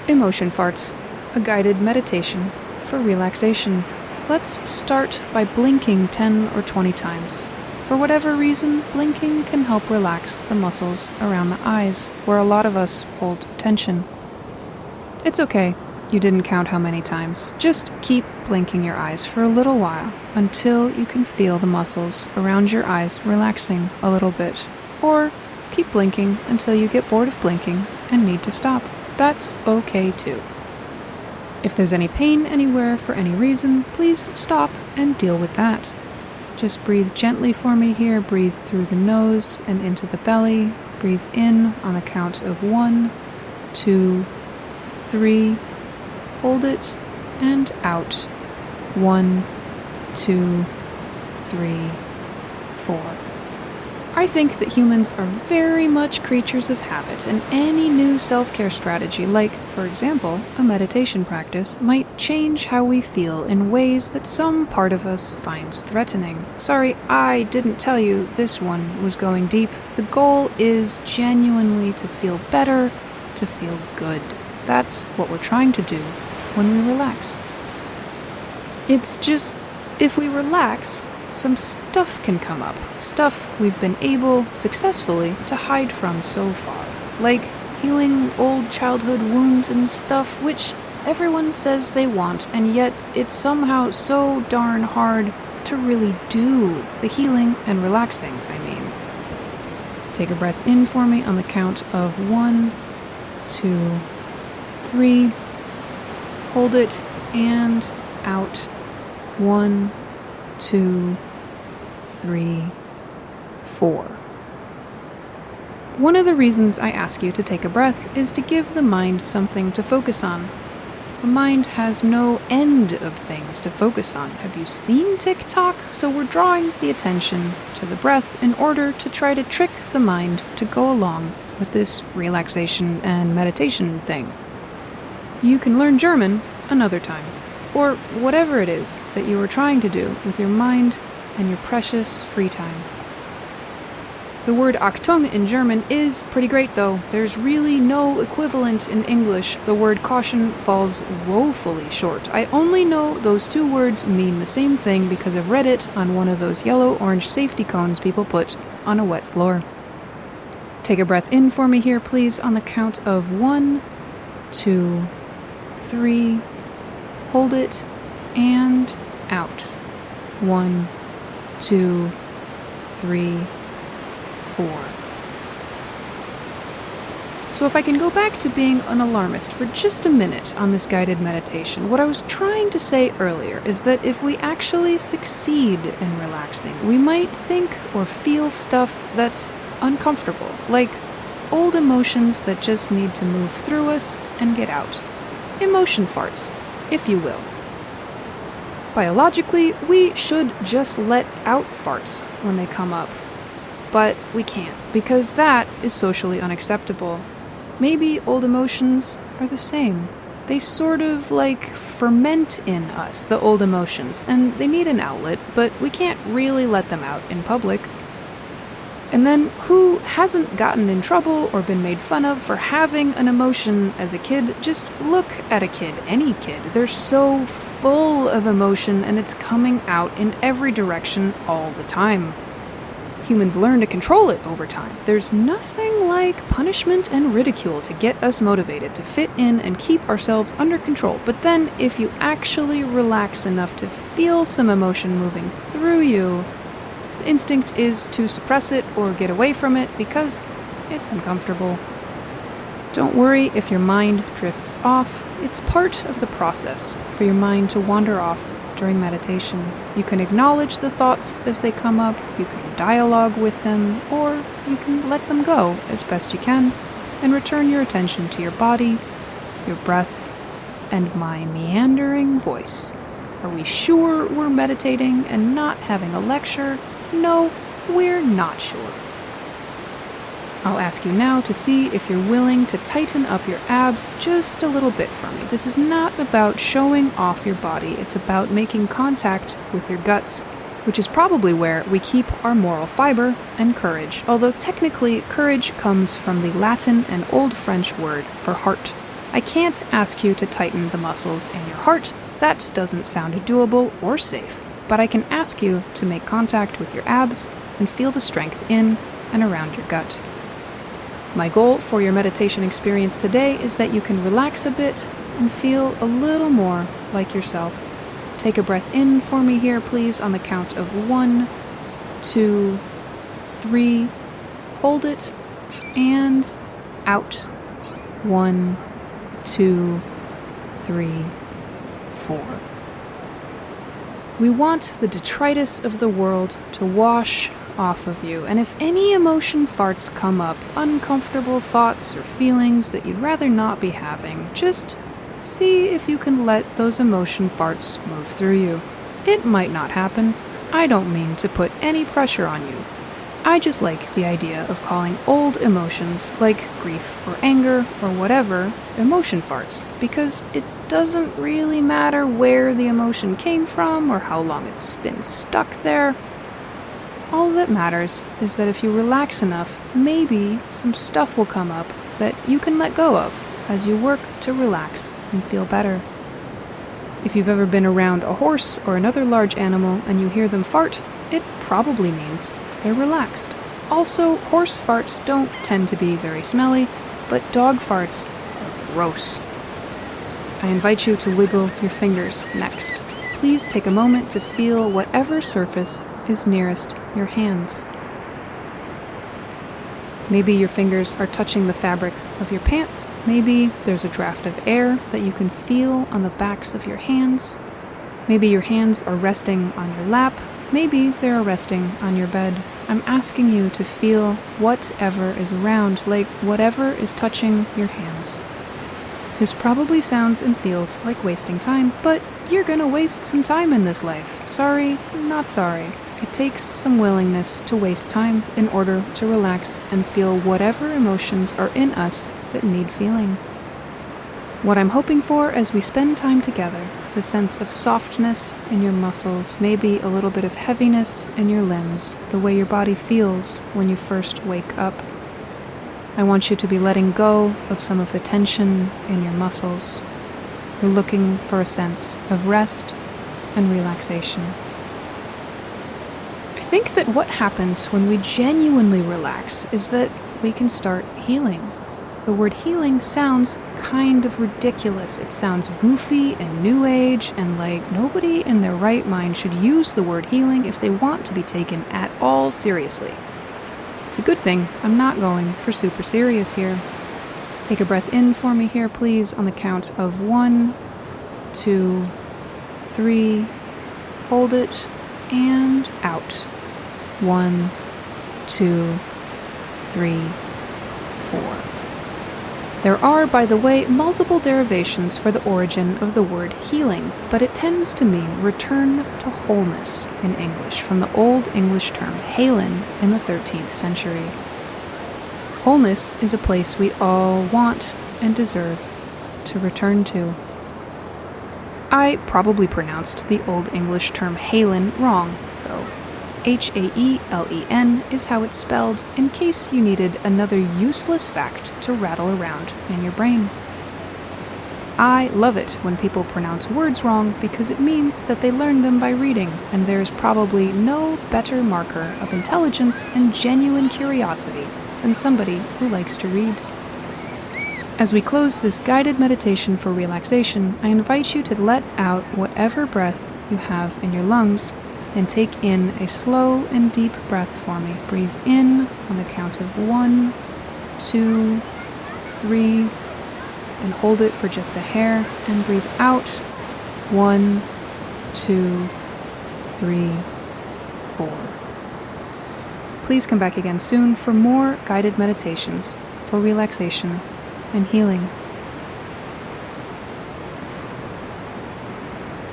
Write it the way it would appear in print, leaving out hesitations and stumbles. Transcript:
Emotion farts, a guided meditation for relaxation. Let's start by blinking 10 or 20 times. For whatever reason, blinking can help relax the muscles around the eyes, where a lot of us hold tension. It's okay, you didn't count how many times. Just keep blinking your eyes for a little while until you can feel the muscles around your eyes relaxing a little bit. Or keep blinking until you get bored of blinking and need to stop. That's okay too. If there's any pain anywhere for any reason, please stop and deal with that. Just breathe gently for me here. Breathe through the nose and into the belly. Breathe in on the count of 1, 2, 3. Hold it and out. 1, 2, 3, 4. I think that humans are very much creatures of habit, and any new self-care strategy, like, for example, a meditation practice, might change how we feel in ways that some part of us finds threatening. Sorry, I didn't tell you this one was going deep. The goal is genuinely to feel better, to feel good. That's what we're trying to do when we relax. It's just, if we relax, some stuff can come up. Stuff we've been able, successfully, to hide from so far. Like healing old childhood wounds and stuff, which everyone says they want, and yet it's somehow so darn hard to really do the healing and relaxing, I mean. Take a breath in for me on the count of 1, 2, 3. Hold it and out. 1, 2, 3, 4. One of the reasons I ask you to take a breath is to give the mind something to focus on. The mind has no end of things to focus on. Have you seen TikTok? So we're drawing the attention to the breath in order to try to trick the mind to go along with this relaxation and meditation thing. You can learn German another time, or whatever it is that you are trying to do with your mind and your precious free time. The word Achtung in German is pretty great though. There's really no equivalent in English. The word caution falls woefully short. I only know those two words mean the same thing because I've read it on one of those yellow-orange safety cones people put on a wet floor. Take a breath in for me here, please, on the count of 1, 2, 3. Hold it and out. 1, 2, 3, 4. So if I can go back to being an alarmist for just a minute on this guided meditation, what I was trying to say earlier is that if we actually succeed in relaxing, we might think or feel stuff that's uncomfortable, like old emotions that just need to move through us and get out. Emotion farts, if you will. Biologically, we should just let out farts when they come up. But we can't, because that is socially unacceptable. Maybe old emotions are the same. They sort of ferment in us, the old emotions, and they need an outlet, but we can't really let them out in public. And then, who hasn't gotten in trouble or been made fun of for having an emotion as a kid? Just look at a kid, any kid. They're so full of emotion and it's coming out in every direction all the time. Humans learn to control it over time. There's nothing like punishment and ridicule to get us motivated to fit in and keep ourselves under control. But then, if you actually relax enough to feel some emotion moving through you, the instinct is to suppress it or get away from it because it's uncomfortable. Don't worry if your mind drifts off. It's part of the process for your mind to wander off during meditation. You can acknowledge the thoughts as they come up, you can dialogue with them, or you can let them go as best you can and return your attention to your body, your breath, and my meandering voice. Are we sure we're meditating and not having a lecture? No, we're not sure. I'll ask you now to see if you're willing to tighten up your abs just a little bit for me. This is not about showing off your body. It's about making contact with your guts, which is probably where we keep our moral fiber and courage. Although technically, courage comes from the Latin and Old French word for heart. I can't ask you to tighten the muscles in your heart. That doesn't sound doable or safe. But I can ask you to make contact with your abs and feel the strength in and around your gut. My goal for your meditation experience today is that you can relax a bit and feel a little more like yourself. Take a breath in for me here, please, on the count of 1, 2, 3. Hold it, and out. 1, 2, 3, 4. We want the detritus of the world to wash off of you, and if any emotion farts come up, uncomfortable thoughts or feelings that you'd rather not be having, just see if you can let those emotion farts move through you. It might not happen. I don't mean to put any pressure on you. I just like the idea of calling old emotions, like grief or anger or whatever, emotion farts, because it doesn't really matter where the emotion came from or how long it's been stuck there. All that matters is that if you relax enough, maybe some stuff will come up that you can let go of as you work to relax and feel better. If you've ever been around a horse or another large animal and you hear them fart, it probably means they're relaxed. Also, horse farts don't tend to be very smelly, but dog farts are gross. I invite you to wiggle your fingers next. Please take a moment to feel whatever surface is nearest your hands. Maybe your fingers are touching the fabric of your pants. Maybe there's a draft of air that you can feel on the backs of your hands. Maybe your hands are resting on your lap. Maybe they're resting on your bed. I'm asking you to feel whatever is around, like whatever is touching your hands. This probably sounds and feels like wasting time, but you're gonna waste some time in this life. Sorry, not sorry. It takes some willingness to waste time in order to relax and feel whatever emotions are in us that need feeling. What I'm hoping for as we spend time together is a sense of softness in your muscles, maybe a little bit of heaviness in your limbs, the way your body feels when you first wake up. I want you to be letting go of some of the tension in your muscles. You're looking for a sense of rest and relaxation. I think that what happens when we genuinely relax is that we can start healing. The word healing sounds kind of ridiculous. It sounds goofy and new age, and like nobody in their right mind should use the word healing if they want to be taken at all seriously. It's a good thing I'm not going for super serious here. Take a breath in for me here, please, on the count of 1, 2, 3. Hold it, and out. 1, 2, 3, 4. There are, by the way, multiple derivations for the origin of the word healing, but it tends to mean return to wholeness in English, from the Old English term halen in the 13th century. Wholeness is a place we all want and deserve to return to. I probably pronounced the Old English term halen wrong, though. H-A-E-L-E-N is how it's spelled, in case you needed another useless fact to rattle around in your brain. I love it when people pronounce words wrong because it means that they learned them by reading, and there's probably no better marker of intelligence and genuine curiosity than somebody who likes to read. As we close this guided meditation for relaxation, I invite you to let out whatever breath you have in your lungs and take in a slow and deep breath for me. Breathe in on the count of 1, 2, 3, and hold it for just a hair, and breathe out 1, 2, 3, 4. Please come back again soon for more guided meditations for relaxation and healing.